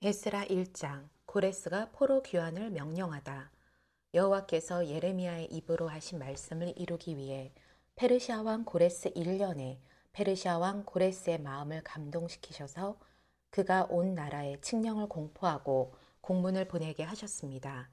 에스라 1장 고레스가 포로 귀환을 명령하다. 여호와께서 예레미야의 입으로 하신 말씀을 이루기 위해 페르시아 왕 고레스 1년에 페르시아 왕 고레스의 마음을 감동시키셔서 그가 온 나라에 칙령을 공포하고 공문을 보내게 하셨습니다.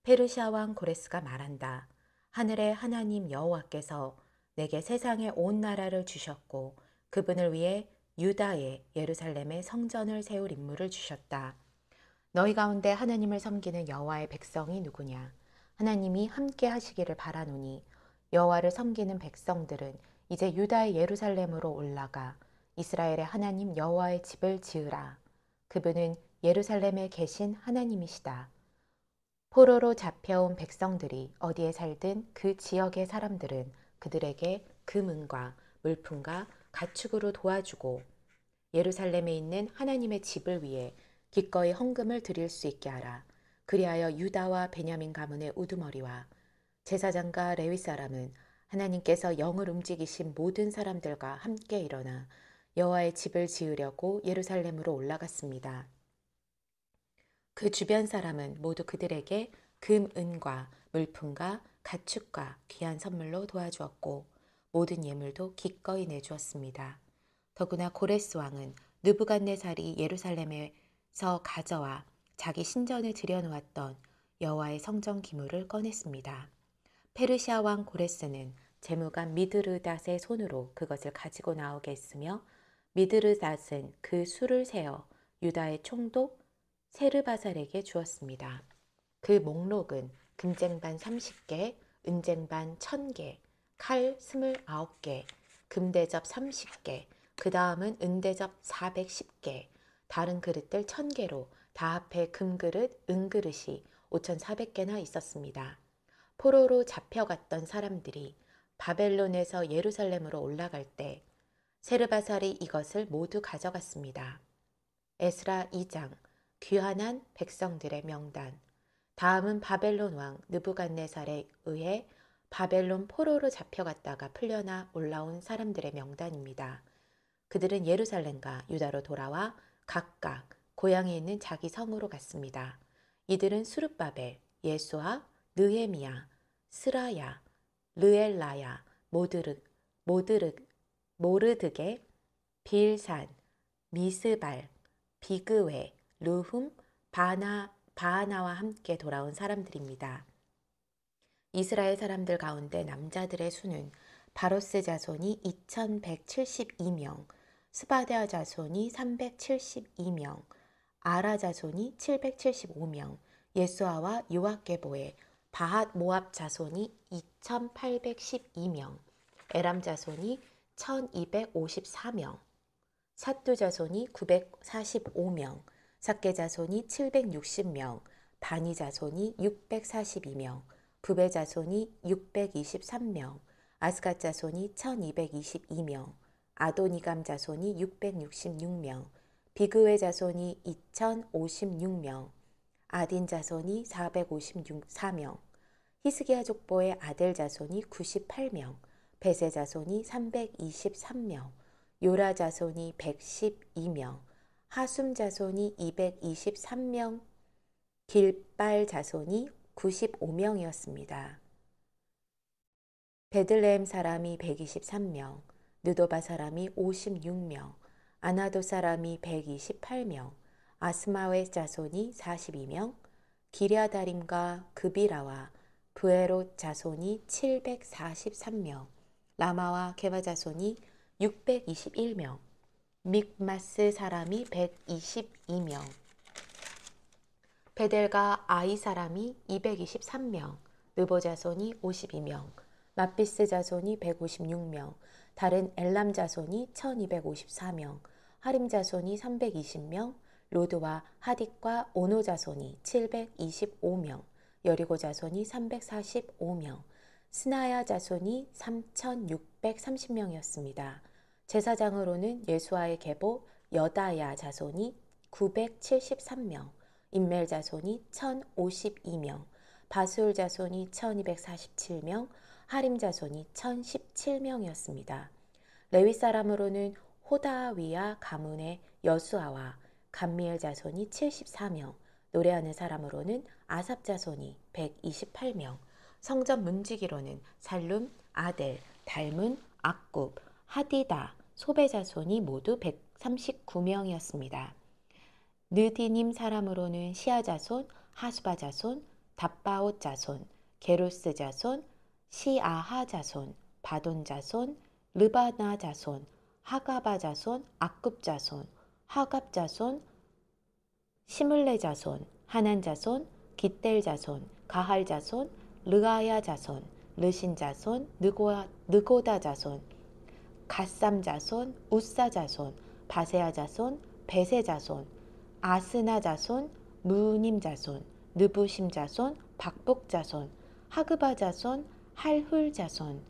페르시아 왕 고레스가 말한다. 하늘의 하나님 여호와께서 내게 세상의 온 나라를 주셨고 그분을 위해 유다의 예루살렘에 성전을 세울 임무를 주셨다. 너희 가운데 하나님을 섬기는 여호와의 백성이 누구냐? 하나님이 함께 하시기를 바라노니 여호와를 섬기는 백성들은 이제 유다의 예루살렘으로 올라가 이스라엘의 하나님 여호와의 집을 지으라. 그분은 예루살렘에 계신 하나님이시다. 포로로 잡혀온 백성들이 어디에 살든 그 지역의 사람들은 그들에게 금은과 물품과 가축으로 도와주고 예루살렘에 있는 하나님의 집을 위해 기꺼이 헌금을 드릴 수 있게 하라. 그리하여 유다와 베냐민 가문의 우두머리와 제사장과 레위 사람은 하나님께서 영을 움직이신 모든 사람들과 함께 일어나 여호와의 집을 지으려고 예루살렘으로 올라갔습니다. 그 주변 사람은 모두 그들에게 금, 은과 물품과 가축과 귀한 선물로 도와주었고 모든 예물도 기꺼이 내주었습니다. 더구나 고레스 왕은 느부갓네살이 예루살렘에서 가져와 자기 신전에 들여놓았던 여호와의 성전 기물을 꺼냈습니다. 페르시아 왕 고레스는 재무관 미드르닷의 손으로 그것을 가지고 나오게 했으며 미드르닷은 그 수를 세어 유다의 총독 세르바살에게 주었습니다. 그 목록은 금쟁반 30개, 은쟁반 1000개, 칼 29개, 금대접 30개, 그 다음은 은대접 410개, 다른 그릇들 1000개로 다 합해 금그릇, 은그릇이 5400개나 있었습니다. 포로로 잡혀갔던 사람들이 바벨론에서 예루살렘으로 올라갈 때 세르바살이 이것을 모두 가져갔습니다. 에스라 2장 귀환한 백성들의 명단. 다음은 바벨론 왕 느부갓네살에 의해 바벨론 포로로 잡혀갔다가 풀려나 올라온 사람들의 명단입니다. 그들은 예루살렘과 유다로 돌아와 각각 고향에 있는 자기 성으로 갔습니다. 이들은 수르바벨, 예수아, 느헤미야, 스라야, 르엘라야, 모르드게, 빌산, 미스발, 비그웨, 르훔, 바하나와 함께 돌아온 사람들입니다. 이스라엘 사람들 가운데 남자들의 수는 바로스 자손이 2172명, 스바랴 자손이 372명, 아라 자손이 775명, 예수아와 요압게보의 바핫 모압 자손이 2812명, 에람 자손이 1254명, 삿두 자손이 945명, 삭게 자손이 760명, 바니 자손이 642명, 부베 자손이 623명, 아스갓 자손이 1222명, 아도니감 자손이 666명, 비그웨 자손이 2056명, 아딘 자손이 454명, 히스기야 족보의 아들 자손이 98명, 베세 자손이 323명, 요라 자손이 112명, 하숨 자손이 223명, 길발 자손이 95명이었습니다. 베들레헴 사람이 123명, 느도바 사람이 56명, 아나도 사람이 128명, 아스마웨 자손이 42명, 기랴다림과 그비라와 브에롯 자손이 743명, 라마와 게바 자손이 621명, 믹마스 사람이 122명, 베델과 아이 사람이 223명, 느보 자손이 52명, 마피스 자손이 156명, 다른 엘람 자손이 1254명, 하림 자손이 320명, 로드와 하딕과 오노 자손이 725명, 여리고 자손이 345명, 스나야 자손이 3630명이었습니다. 제사장으로는 예수아의 계보 여다야 자손이 973명, 인멜 자손이 1052명, 바수울 자손이 1247명, 하림 자손이 1017명이었습니다. 레위 사람으로는 호다위야 가문의 여수아와 감미엘 자손이 74명, 노래하는 사람으로는 아삽 자손이 128명, 성전 문지기로는 살룸, 아델, 달문, 악굽, 하디다, 소베 자손이 모두 139명이었습니다. 느디님 사람으로는 시아 자손, 하수바 자손, 답바옷 자손, 게루스 자손, 시아하 자손, 바돈 자손, 르바나 자손, 하가바 자손, 악굽 자손, 하갑 자손, 시물레 자손, 하난 자손, 깃델 자손, 가할 자손, 르아야 자손, 르신 자손, 느고다 자손, 갓삼 자손, 우사 자손, 바세아 자손, 베세 자손, 아스나 자손, 무님 자손, 느부심 자손, 박복 자손, 하그바 자손, 할훌 자손,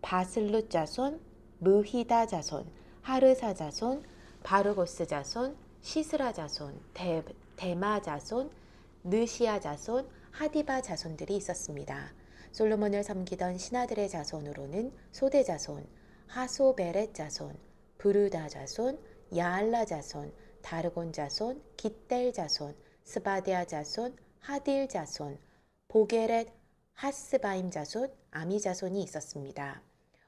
바슬룻 자손, 무히다 자손, 하르사 자손, 바르고스 자손, 시스라 자손, 데마 자손, 느시아 자손, 하디바 자손들이 있었습니다. 솔로몬을 섬기던 신하들의 자손으로는 소대 자손, 하소베렛 자손, 부르다 자손, 야알라 자손, 다르곤 자손, 깃델 자손, 스바데아 자손, 하딜 자손, 보게렛, 하스바임 자손, 아미 자손이 있었습니다.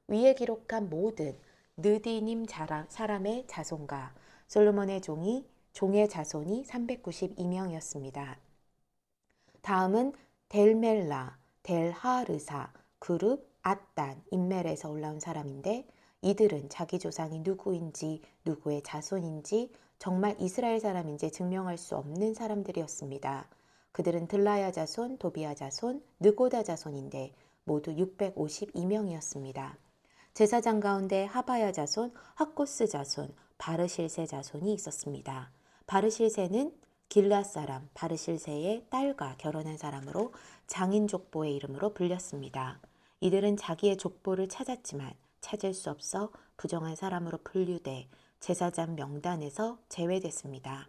위에 기록한 모든 느디님 사람의 자손과 솔로몬의 종의 자손이 392명이었습니다. 다음은 델멜라, 델하르사, 그룹, 앗단, 인멜에서 올라온 사람인데 이들은 자기 조상이 누구인지 누구의 자손인지 정말 이스라엘 사람인지 증명할 수 없는 사람들이었습니다. 그들은 들라야 자손, 도비야 자손, 느고다 자손인데 모두 652명이었습니다. 제사장 가운데 하바야 자손, 학고스 자손, 바르실세 자손이 있었습니다. 바르실세는 길앗 사람 바르실세의 딸과 결혼한 사람으로 장인 족보의 이름으로 불렸습니다. 이들은 자기의 족보를 찾았지만 찾을 수 없어 부정한 사람으로 분류돼 제사장 명단에서 제외됐습니다.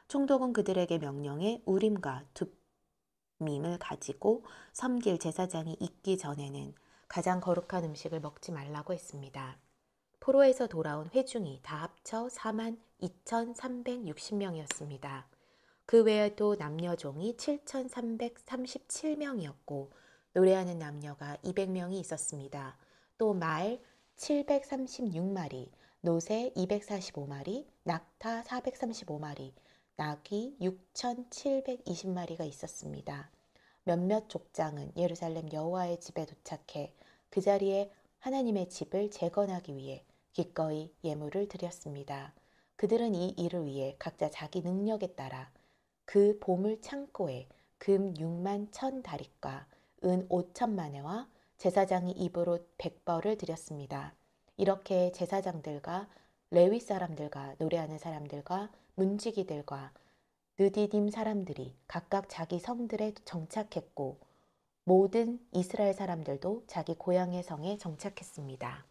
총독은 그들에게 명령해 우림과 둡밈을 가지고 섬길 제사장이 있기 전에는 가장 거룩한 음식을 먹지 말라고 했습니다. 포로에서 돌아온 회중이 다 합쳐 42,360명이었습니다. 그 외에도 남녀종이 7,337명이었고 노래하는 남녀가 200명이 있었습니다. 또 말 736마리, 노새 245마리, 낙타 435마리, 낙이 6,720마리가 있었습니다. 몇몇 족장은 예루살렘 여호와의 집에 도착해 그 자리에 하나님의 집을 재건하기 위해 기꺼이 예물을 드렸습니다. 그들은 이 일을 위해 각자 자기 능력에 따라 그 보물 창고에 금 6만 1,000다리과 은 5천만회와 제사장이 입으로 100벌을 드렸습니다. 이렇게 제사장들과 레위 사람들과 노래하는 사람들과 문지기들과 느디딤 사람들이 각각 자기 성들에 정착했고 모든 이스라엘 사람들도 자기 고향의 성에 정착했습니다.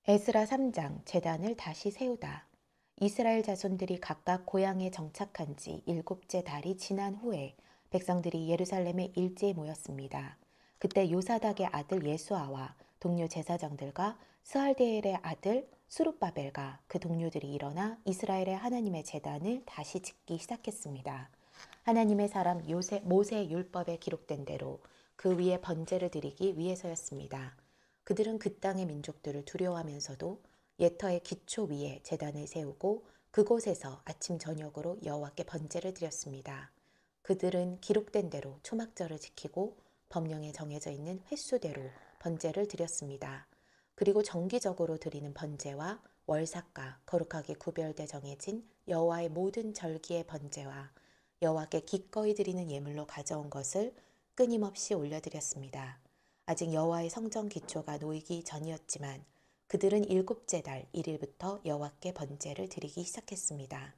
에스라 3장 제단을 다시 세우다. 이스라엘 자손들이 각각 고향에 정착한 지 7째 달이 지난 후에 백성들이 예루살렘에 일제히 모였습니다. 그때 요사닥의 아들 예수아와 동료 제사장들과 스알디엘의 아들 수룹바벨과 그 동료들이 일어나 이스라엘의 하나님의 제단을 다시 짓기 시작했습니다. 하나님의 사람 모세의 율법에 기록된 대로 그 위에 번제를 드리기 위해서였습니다. 그들은 그 땅의 민족들을 두려워하면서도 예터의 기초 위에 제단을 세우고 그곳에서 아침 저녁으로 여호와께 번제를 드렸습니다. 그들은 기록된 대로 초막절을 지키고 법령에 정해져 있는 횟수대로 번제를 드렸습니다. 그리고 정기적으로 드리는 번제와 월삭과 거룩하게 구별돼 정해진 여호와의 모든 절기의 번제와 여호와께 기꺼이 드리는 예물로 가져온 것을 끊임없이 올려드렸습니다. 아직 여호와의 성전 기초가 놓이기 전이었지만 그들은 7째 달 1일부터 여호와께 번제를 드리기 시작했습니다.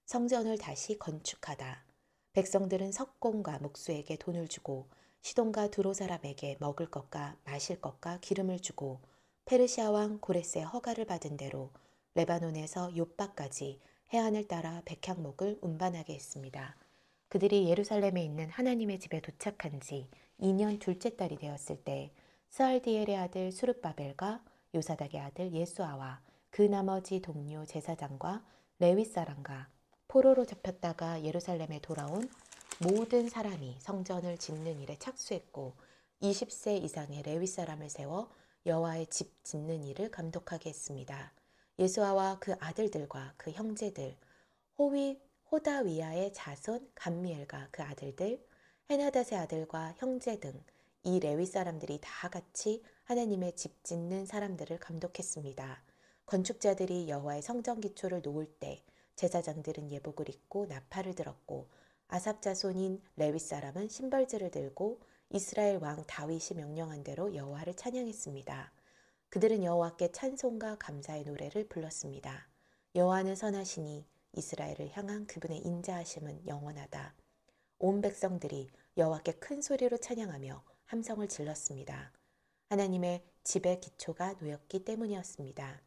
성전을 다시 건축하다. 백성들은 석공과 목수에게 돈을 주고 시돈과 두로 사람에게 먹을 것과 마실 것과 기름을 주고 페르시아 왕 고레스의 허가를 받은 대로 레바논에서 욥바까지 해안을 따라 백향목을 운반하게 했습니다. 그들이 예루살렘에 있는 하나님의 집에 도착한 지 2년 둘째 달이 되었을 때 스알디엘의 아들 수룹바벨과 요사닥의 아들 예수아와 그 나머지 동료 제사장과 레위 사람과 포로로 잡혔다가 예루살렘에 돌아온 모든 사람이 성전을 짓는 일에 착수했고 20세 이상의 레위 사람을 세워 여호와의 집 짓는 일을 감독하게 했습니다. 예수아와 그 아들들과 그 형제들, 호다위아의 자손 감미엘과 그 아들들, 헤나닷의 아들과 형제 등 이 레위 사람들이 다 같이 하나님의 집 짓는 사람들을 감독했습니다. 건축자들이 여호와의 성전 기초를 놓을 때 제사장들은 예복을 입고 나팔을 들었고 아삽 자손인 레위 사람은 신발들을 들고 이스라엘 왕 다윗이 명령한 대로 여호와를 찬양했습니다. 그들은 여호와께 찬송과 감사의 노래를 불렀습니다. 여호와는 선하시니 이스라엘을 향한 그분의 인자하심은 영원하다. 온 백성들이 여호와께 큰 소리로 찬양하며 함성을 질렀습니다. 하나님의 집의 기초가 놓였기 때문이었습니다.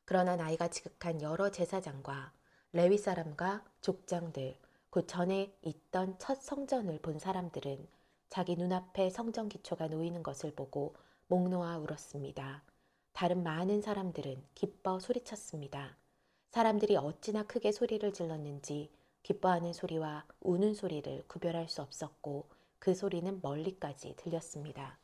그러나 나이가 지극한 여러 제사장과 레위 사람과 족장들, 곧 전에 있던 첫 성전을 본 사람들은 자기 눈앞에 성전 기초가 놓이는 것을 보고 목 놓아 울었습니다. 다른 많은 사람들은 기뻐 소리쳤습니다. 사람들이 어찌나 크게 소리를 질렀는지 기뻐하는 소리와 우는 소리를 구별할 수 없었고 그 소리는 멀리까지 들렸습니다.